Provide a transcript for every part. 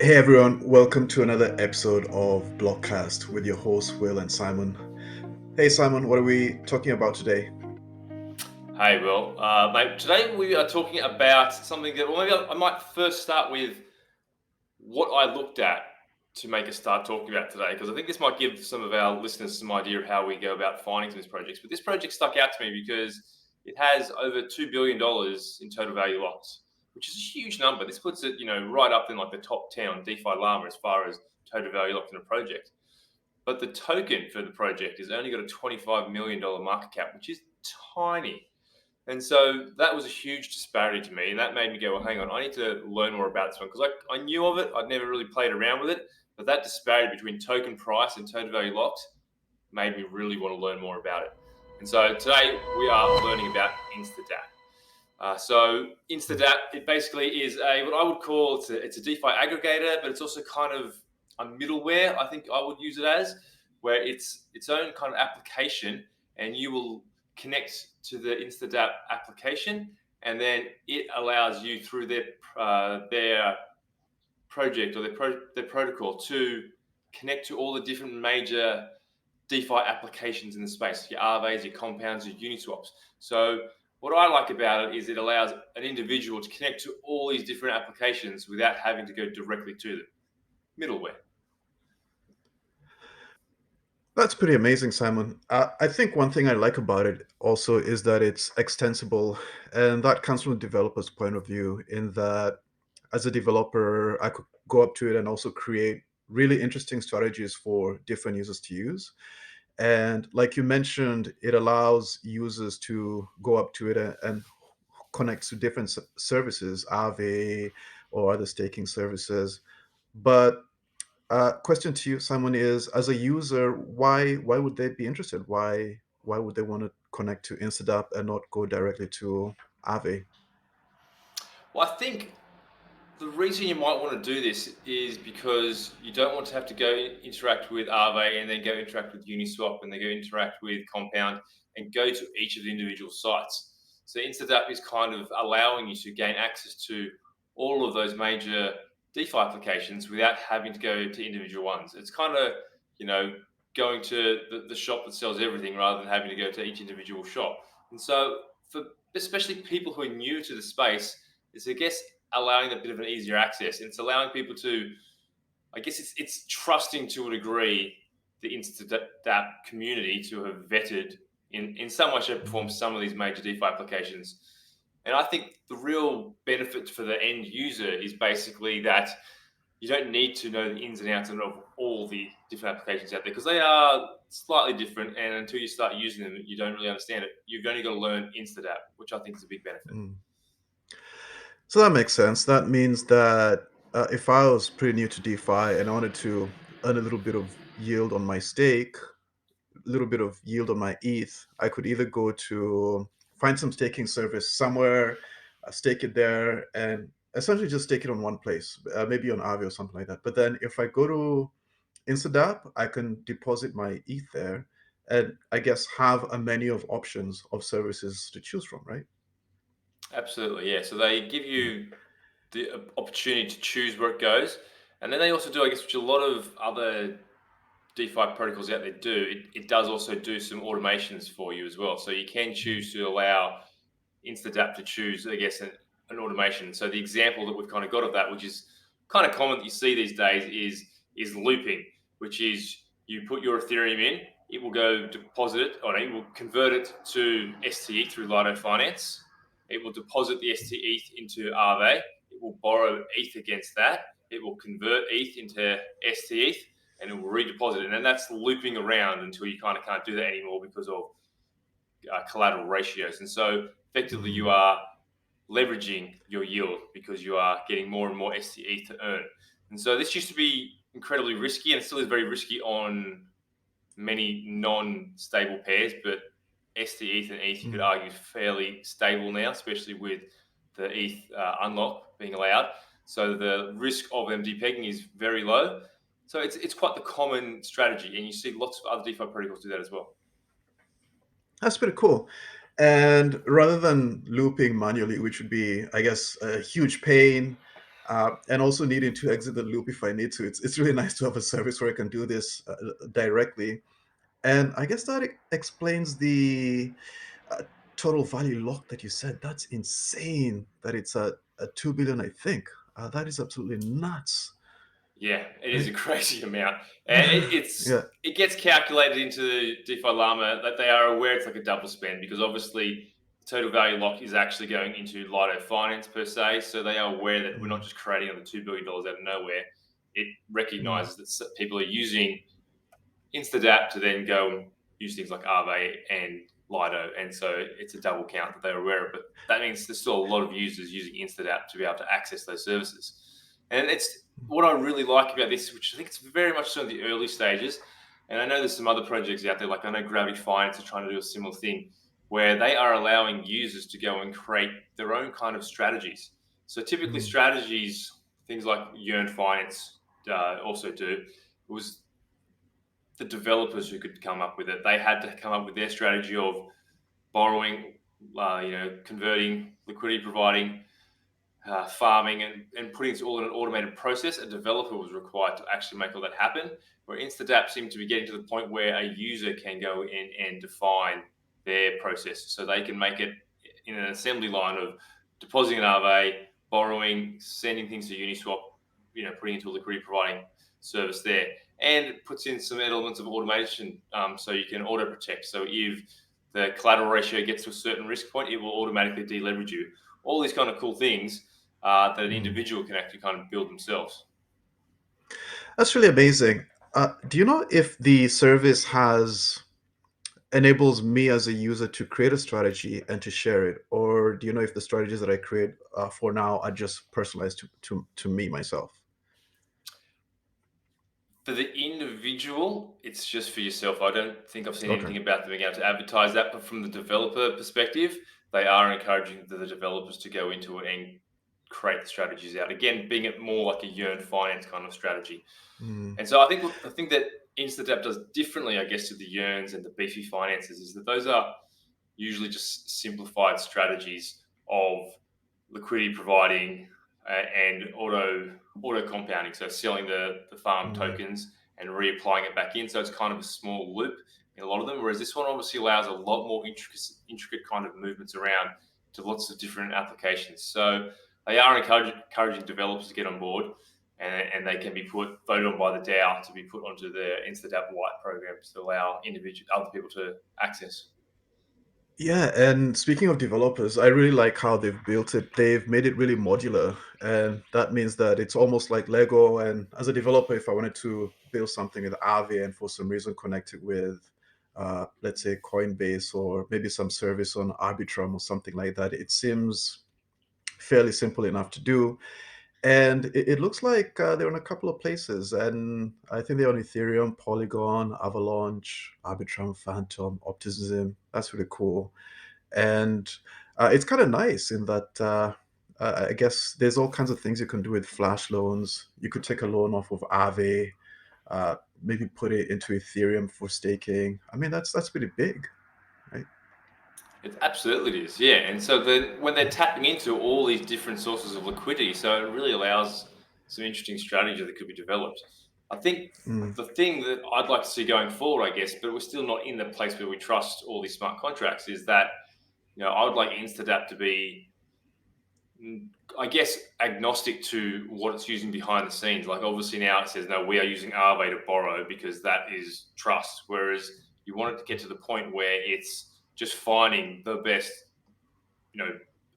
Hey everyone, welcome to another episode of Blockcast with your hosts Will and Simon. Hey Simon, what are we talking about today? Hey, Will. Mate, today we are talking about something that, well, maybe I might first start with what I looked at to make us start talking about today, because I think this might give some of our listeners some idea of how we go about finding some of these projects. But this project stuck out to me because it has over $2 billion in total value locked, which is a huge number. This puts it, right up in like the top 10 on DeFi Llama as far as total value locked in a project. But the token for the project has only got a $25 million market cap, which is tiny. And so that was a huge disparity to me. And that made me go, well, hang on, I need to learn more about this one. Because I knew of it, I'd never really played around with it. But that disparity between token price and total value locked made me really want to learn more about it. And so today we are learning about Instadapp. So Instadapp, it basically is what I would call it's a DeFi aggregator, but it's also kind of a middleware. I think I would use it as, where it's its own kind of application, and you will connect to the Instadapp application, and then it allows you through their project or their protocol to connect to all the different major DeFi applications in the space, your RVs, your compounds, your Uniswaps. So what I like about it is it allows an individual to connect to all these different applications without having to go directly to them. Middleware. That's pretty amazing, Simon. I think one thing I like about it also is that it's extensible, and that comes from the developer's point of view, in that as a developer, I could go up to it and also create really interesting strategies for different users to use. And like you mentioned, it allows users to go up to it and connect to different services, Aave or other staking services. But question to you, Simon, is as a user, why would they be interested? Why would they want to connect to Instadapp and not go directly to Aave? Well, I think the reason you might want to do this is because you don't want to have to go interact with Aave and then go interact with Uniswap and then go interact with Compound and go to each of the individual sites. So Instadapp is kind of allowing you to gain access to all of those major DeFi applications without having to go to individual ones. It's kind of, you know, going to the shop that sells everything rather than having to go to each individual shop. And so for especially people who are new to the space, it's, I guess, allowing a bit of an easier access. And it's allowing people to, I guess it's trusting to a degree the Instadapp community to have vetted in some way, shape, or form Mhm. some of these major DeFi applications. And I think the real benefit for the end user is basically that you don't need to know the ins and outs of all the different applications out there because they are slightly different. And until you start using them, you don't really understand it. You've only got to learn Instadapp, which I think is a big benefit. Mm. So that makes sense. That means that if I was pretty new to DeFi and I wanted to earn a little bit of yield on my stake, a little bit of yield on my ETH, I could either go to find some staking service somewhere, stake it there, and essentially just stake it on one place, maybe on Aave or something like that. But then if I go to Instadapp, I can deposit my ETH there, and I guess have a menu of options of services to choose from, right? Absolutely, yeah. So they give Mm. you the opportunity to choose where it goes. And then they also do, I guess, which a lot of other DeFi protocols out there do, it does also do some automations for you as well. So you can Mm. choose to allow Instadapp to choose, I guess, an automation. So the example that we've kind of got of that, which is kind of common that you see these days, is looping, which is you put your Ethereum in, it will go deposit it, or it will convert it to STE through Lido Finance. It will deposit the STE into Aave. It will borrow ETH against that. It will convert ETH into STE, and it will redeposit it. And then that's looping around until you kind of can't do that anymore because of collateral ratios. And so effectively, you Mm. are leveraging your yield because you are getting more and more STE to earn. And so this used to be incredibly risky, and it still is very risky on many non-stable pairs. But STE and ETH, you could Mm. argue, fairly stable now, especially with the ETH unlock being allowed. So the risk of them depegging is very low. So it's quite the common strategy, and you see lots of other DeFi protocols do that as well. That's pretty cool. And rather than looping manually, which would be, I guess, a huge pain, and also needing to exit the loop if I need to. It's really nice to have a service where I can do this directly. And I guess that explains the uh, total value lock that you said. That's insane that it's a 2 billion, I think. That is absolutely nuts, Yeah, it is right? a crazy amount, and Yeah. it gets calculated into DeFi Llama that they are aware it's like a double spend because obviously total value lock is actually going into Lido Finance per se, so they are aware that we're not Mm, just creating another $2 billion out of nowhere. It mm, recognizes that people are using Instadapp to then go and use things like Aave and Lido, and so it's a double count that they're aware of. But that means there's still a lot of users using Instadapp to be able to access those services. And it's what I really like about this, which I think it's very much so in the early stages. And I know there's some other projects out there, like I know Gravity Finance are trying to do a similar thing, where they are allowing users to go and create their own kind of strategies. So typically, mm, strategies, things like Yearn Finance also do, it was the developers who could come up with it. They had to come up with their strategy of borrowing, converting, liquidity providing, farming, and putting it all in an automated process. A developer was required to actually make all that happen. Where Instadapp seemed to be getting to the point where a user can go in and define their process, so they can make it in an assembly line of depositing an RV, borrowing, sending things to Uniswap, putting into a liquidity providing service there, and it puts in some elements of automation, so you can auto protect. So if the collateral ratio gets to a certain risk point, it will automatically deleverage you. All these kind of cool things that an mm. individual can actually kind of build themselves. That's really amazing. Do you know if the service has enables me as a user to create a strategy and to share it, or do you know if the strategies that I create for now are just personalized to me myself? For the individual, it's just for yourself. I don't think I've seen Okay. anything about them being able to advertise that. But from the developer perspective, they are encouraging the developers to go into it and create the strategies out. Again, being it more like a yearn finance kind of strategy. Mm, And so I think the thing that Instadap does differently, I guess, to the yearns and the beefy finances is that those are usually just simplified strategies of liquidity providing and auto compounding. So selling the farm mm. tokens and reapplying it back in. So it's kind of a small loop in a lot of them. Whereas this one obviously allows a lot more intricate kind of movements around to lots of different applications. So they are encouraging developers to get on board. And they can be voted on by the DAO to be put onto the Instadapp White programs to allow individual other people to access. Yeah, and speaking of developers, I really like how they've built it. They've made it really modular, and that means that it's almost like Lego. And as a developer, if I wanted to build something with Aave and for some reason connect it with, let's say, Coinbase or maybe some service on Arbitrum or something like that, it seems fairly simple enough to do. And it looks like they're in a couple of places, and I think they're on Ethereum, Polygon, Avalanche, Arbitrum, Phantom, Optimism. That's really cool. And it's kind of nice in that I guess there's all kinds of things you can do with flash loans. You could take a loan off of Aave, maybe put it into Ethereum for staking. I mean, that's pretty big, right? It absolutely is, yeah. And so when they're tapping into all these different sources of liquidity, so it really allows some interesting strategy that could be developed. I think Mm, the thing that I'd like to see going forward, I guess, but we're still not in the place where we trust all these smart contracts, is that I would like Instadapp to be, I guess, agnostic to what it's using behind the scenes. Like obviously now it says no, we are using Aave to borrow because that is trust. Whereas you want it to get to the point where it's just finding the best you know,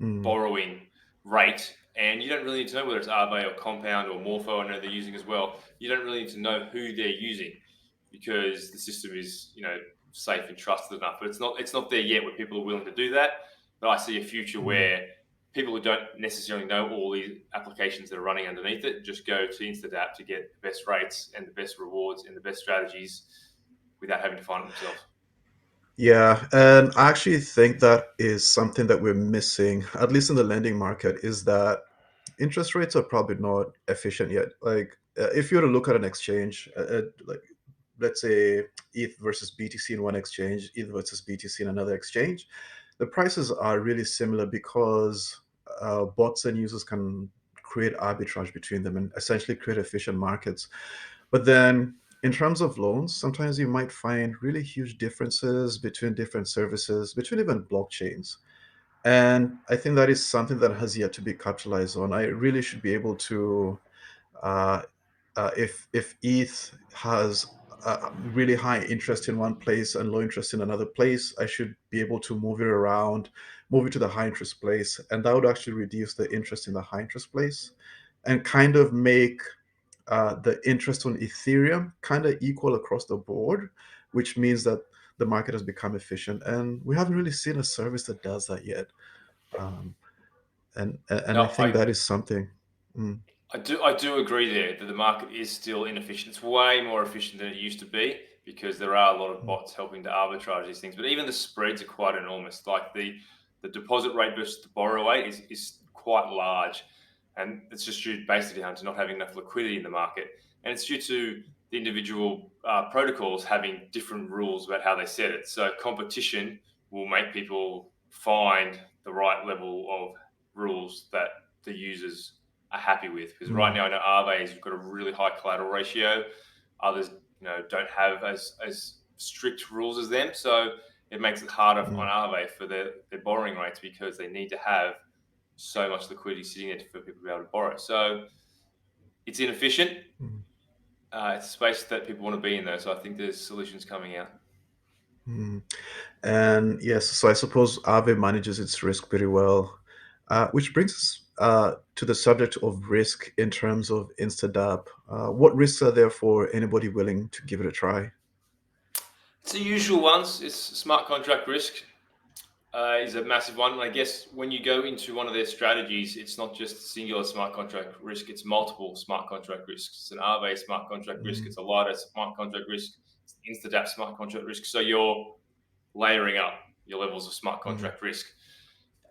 mm, borrowing rate. And you don't really need to know whether it's Aave or Compound or Morpho. I know they're using as well. You don't really need to know who they're using because the system is, safe and trusted enough. But it's not there yet where people are willing to do that. But I see a future mm. where people who don't necessarily know all these applications that are running underneath it just go to Instadapp to get the best rates and the best rewards and the best strategies without having to find it themselves. Yeah, and I actually think that is something that we're missing, at least in the lending market, is that interest rates are probably not efficient yet. Like, if you were to look at an exchange, like let's say ETH versus BTC in one exchange, ETH versus BTC in another exchange, the prices are really similar because bots and users can create arbitrage between them and essentially create efficient markets. But then in terms of loans, sometimes you might find really huge differences between different services, between even blockchains. And I think that is something that has yet to be capitalized on. I really should be able to, uh, if ETH has really high interest in one place and low interest in another place, I should be able to move it around, move it to the high interest place, and that would actually reduce the interest in the high interest place, and kind of make the interest on Ethereum kind of equal across the board, which means that the market has become efficient. And we haven't really seen a service that does that yet. Um, and I No, think that is something. Mm, I do agree there that the market is still inefficient. It's way more efficient than it used to be because there are a lot of mm, bots helping to arbitrage these things. But even the spreads are quite enormous. Like the deposit rate versus the borrow rate is quite large, and it's just due basically down to not having enough liquidity in the market, and it's due to the individual protocols having different rules about how they set it. So competition will make people find the right level of rules that the users are happy with. Because right mm, now, I know Aave you've got a really high collateral ratio. Others, don't have as strict rules as them. So it makes it harder on mm, Aave for their borrowing rates because they need to have so much liquidity sitting there for people to be able to borrow. So it's inefficient. mm, It's a space that people want to be in, though. So I think there's solutions coming out. mm. And yes, so I suppose Aave manages its risk pretty well, which brings us to the subject of risk in terms of Instadapp. What risks are there for anybody willing to give it a try? It's the usual ones. It's smart contract risk. Is a massive one. And I guess when you go into one of their strategies, it's not just singular smart contract risk, it's multiple smart contract risks. It's an Aave smart contract risk, Mm, it's a LIDA smart contract risk, it's Instadapp smart contract risk. So you're layering up your levels of smart mm, contract risk.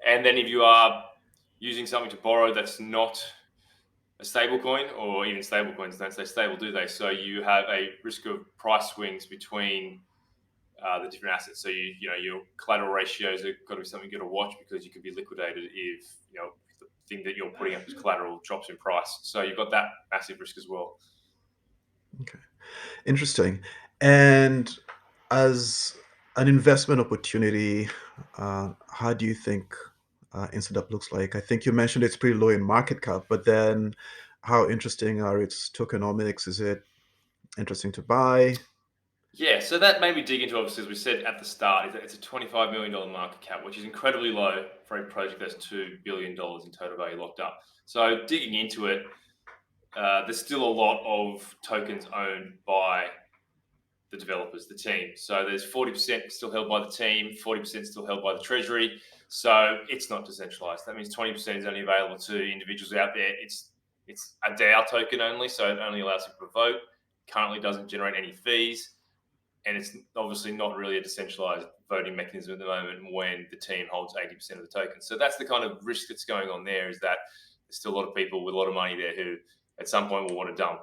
And then if you are using something to borrow that's not a stable coin, or even stable coins don't stay stable, do they? So you have a risk of price swings between the different assets. So your collateral ratios have got to be something you got to watch because you could be liquidated if the thing that you're putting up as collateral drops in price. So you've got that massive risk as well. okay. Interesting. And as an investment opportunity, how do you think Instadap looks like? I think you mentioned it's pretty low in market cap, but then how interesting are its tokenomics? Is it interesting to buy? Yeah, so that made me dig into obviously, as we said at the start, it's a $25 million market cap, which is incredibly low for a project that's $2 billion in total value locked up. So digging into it, there's still a lot of tokens owned by the developers, the team. So there's 40% still held by the team, 40% still held by the treasury. So it's not decentralized. That means 20% is only available to individuals out there. It's a DAO token only, so it only allows people to vote. Currently doesn't generate any fees, and it's obviously not really a decentralized voting mechanism at the moment when the team holds 80% of the tokens. So that's the kind of risk that's going on there, is that there's still a lot of people with a lot of money there who at some point will want to dump.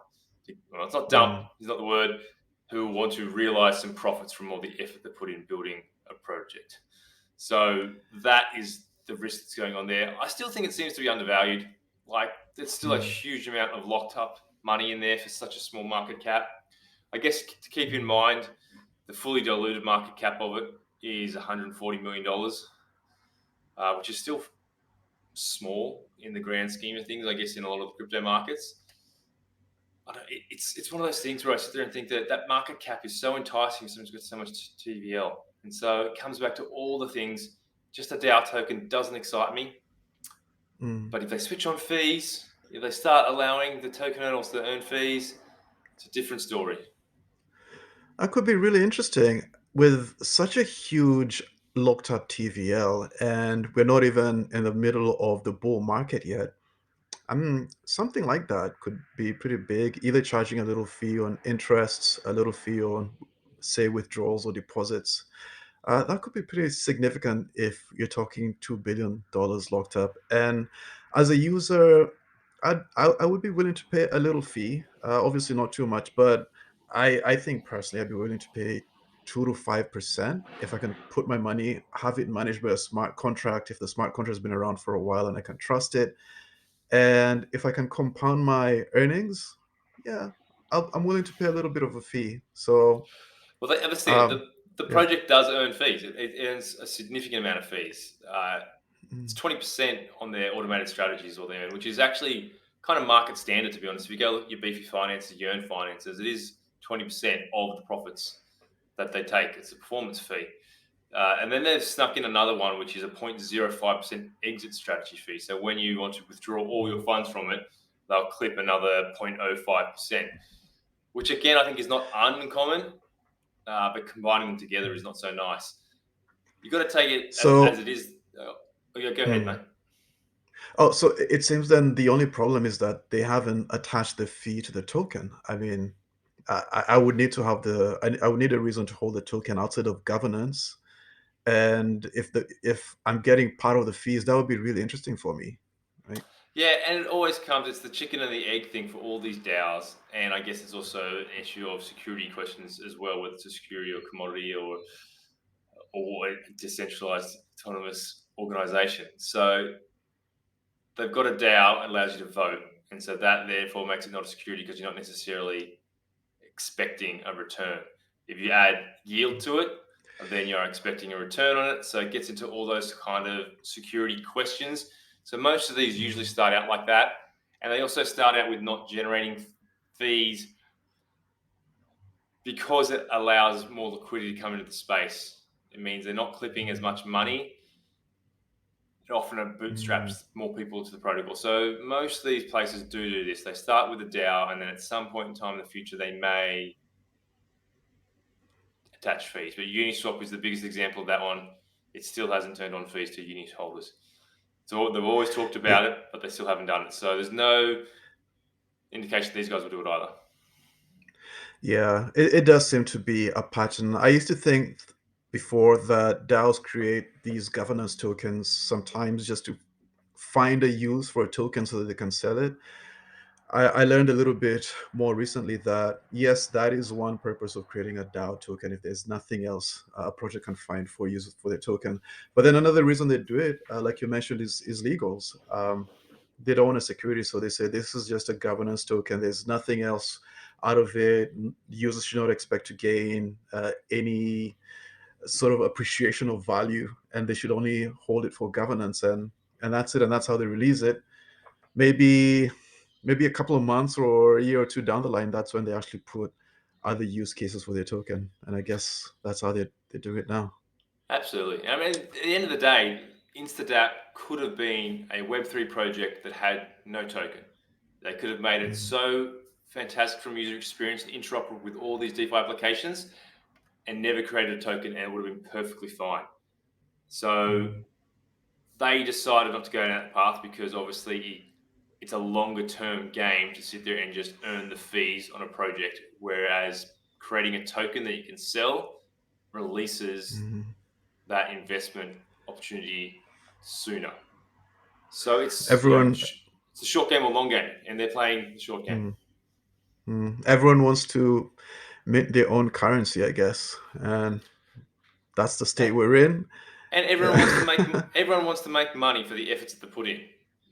Well, it's not dump, Mm, it's not the word, who want to realize some profits from all the effort they put in building a project. So that is the risk that's going on there. I still think it seems to be undervalued. Like there's still a mm, huge amount of locked up money in there for such a small market cap. I guess to keep in mm. mind, the fully diluted market cap of it is $140 million, which is still small in the grand scheme of things. I guess in a lot of the crypto markets, it's one of those things where I sit there and think that that market cap is so enticing. Someone's got so much TVL, and so it comes back to all the things. Just a DAO token doesn't excite me, Mm. but if they switch on fees, if they start allowing the token owners to earn fees, it's a different story. That could be really interesting with such a huge locked up TVL, and we're not even in the middle of the bull market yet. Something like that could be pretty big, either charging a little fee on interests, a little fee on, say, withdrawals or deposits. That could be pretty significant if you're talking $2 billion locked up. And as a user, I would be willing to pay a little fee. Obviously, not too much, but I think personally, I'd be willing to pay 2 to 5% if I can put my money, have it managed by a smart contract. If the smart contract has been around for a while and I can trust it, And if I can compound my earnings, yeah, I'm willing to pay a little bit of a fee. So, Well, let's see. um, The yeah. project does earn fees. It earns a significant amount of fees. It's Mm, 20% on their automated strategies or their, which is actually kind of market standard, to be honest. If you go look at your beefy finances, your earn finances, it is 20% of the profits that they take. It's a performance fee. And then they've snuck in another one, which is a 0.05% exit strategy fee. So when you want to withdraw all your mm, funds from it, they'll clip another 0.05%, which again, I think is not uncommon, but combining them together is mm. not so nice. You've got to take it as So, it is. Yeah, go ahead, mm. mate. Oh, so it seems then the only problem is that they haven't attached the fee to the token. I mean, I would need to have I would need a reason to hold the token outside of governance. And if I'm getting part of the fees, that would be really interesting for me, right? Yeah, and it always comes, it's the chicken and the egg thing for all these DAOs. And I guess it's also an issue of security questions as well, whether it's a security or commodity or a decentralized autonomous organization. So they've got a DAO that allows you to vote. And so that therefore makes it not a security because you're not necessarily expecting a return. If you add yield to it, then you're expecting a return on it. So it gets into all those kind of security questions. So most of these usually Mm, start out like that. And they also start out with not generating fees because it allows more liquidity to come into the space. It means they're not clipping as mm, much money. It often mm, bootstraps more people to the protocol. So most of these places do this. They start with a DAO, and then at some point in time in the future, they may attach fees. But Uniswap is the biggest example of that one. It still hasn't turned on fees to Unis holders. So they've always talked yeah, about it, but they still haven't done it. So there's no indication these guys will do it either. yeah. It does seem to be a pattern. I used to think before that DAOs create these governance tokens sometimes just to find a use for a token so that they can sell it. I learned a little bit more recently that yes, that is one purpose of creating a DAO token. If there's nothing else a project can find for use for the token, but then another reason they do it, like you mentioned, is legals. They don't want a security, so they say this is just a governance token. There's nothing else out of it. Users should not expect to gain any sort of appreciation of value, and they should only hold it for governance, and that's it. And that's how they release it. Maybe a couple of months or a year or two down the line, that's when they actually put other use cases for their token. And I guess that's how they do it now. Absolutely. I mean, at the end of the day, Instadapp could have been a Web3 project that had no token. They could have made it Mm, so fantastic from user experience and interoperable with all these DeFi applications and never created a token, and it would have been perfectly fine. So mm, they decided not to go down that path because obviously it's a longer term game to sit there and just earn the fees on a project, whereas creating a token that you can sell releases mm. that investment opportunity sooner. So it's Everyone, it's a short game or long game, and they're playing the short game. mm, everyone wants to mint their own currency, I guess, and that's the state we're in. And Yeah. everyone wants to make money for the efforts that they put in.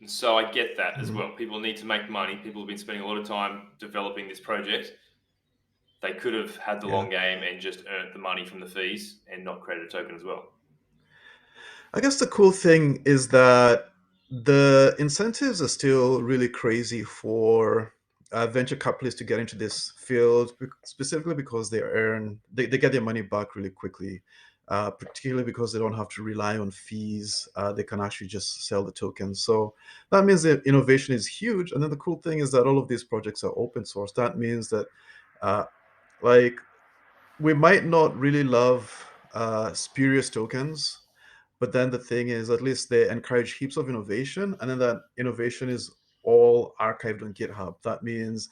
And so I get that as Mm, well. People need to make money. People have been spending a lot of time developing this project. They could have had the yeah. long game and just earned the money from the fees and not created a token as well. I guess the cool thing is that the incentives are still really crazy for venture capitalists to get into this field, specifically because they get their money back really quickly, particularly because they don't have to rely on fees. They can actually just sell the tokens. So that means that innovation is huge. And then the cool thing is that all of these projects are open source. That means that, uh, like, we might not really love spurious tokens, but then the thing is, at least they encourage heaps of innovation, and then that innovation is all archived on GitHub. That means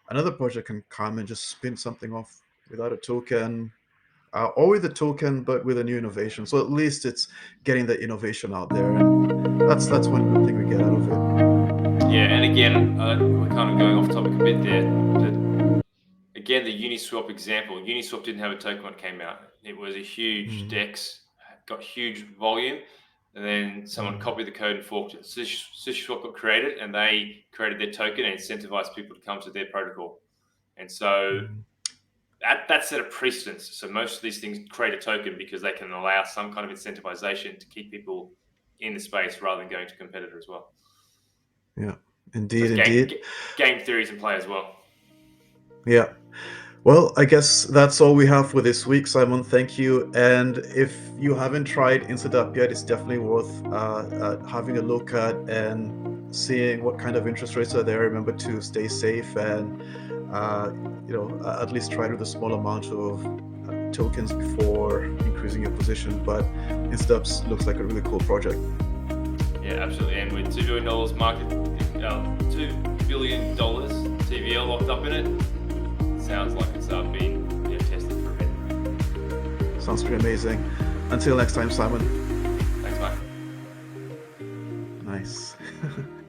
another project can come and just spin something off without a token, or with a token, but with a new innovation. So at least it's getting the innovation out there, and that's one good thing we get out of it. Yeah, and again, we're kind of going off topic a bit there, but again, the Uniswap example. Uniswap didn't have a token when it came out. It was a huge Mm, DEX, got huge volume. and then someone Mm, copied the code and forked it. SushiSwap got created, and they created their token and incentivized people to come to their protocol. And so mm. that set a precedence. So most of these things create a token because they can allow some kind of incentivization to keep people in the space rather than going to competitor as well. Yeah, So indeed, it's indeed. game theories in play as well. Yeah. Well, I guess that's all we have for this week, Simon. Thank you. And if you haven't tried Instadapp yet, it's definitely worth having a look at and seeing what kind of interest rates are there. Remember to stay safe and uh, at least try with a small amount of tokens before increasing your position. But Instadapp looks like a really cool project. Yeah, absolutely. And with $2 billion market, $2 billion TVL locked up in it, sounds like it's been tested for a bit. Sounds pretty amazing. Until next time, Simon. Thanks, mate. Nice.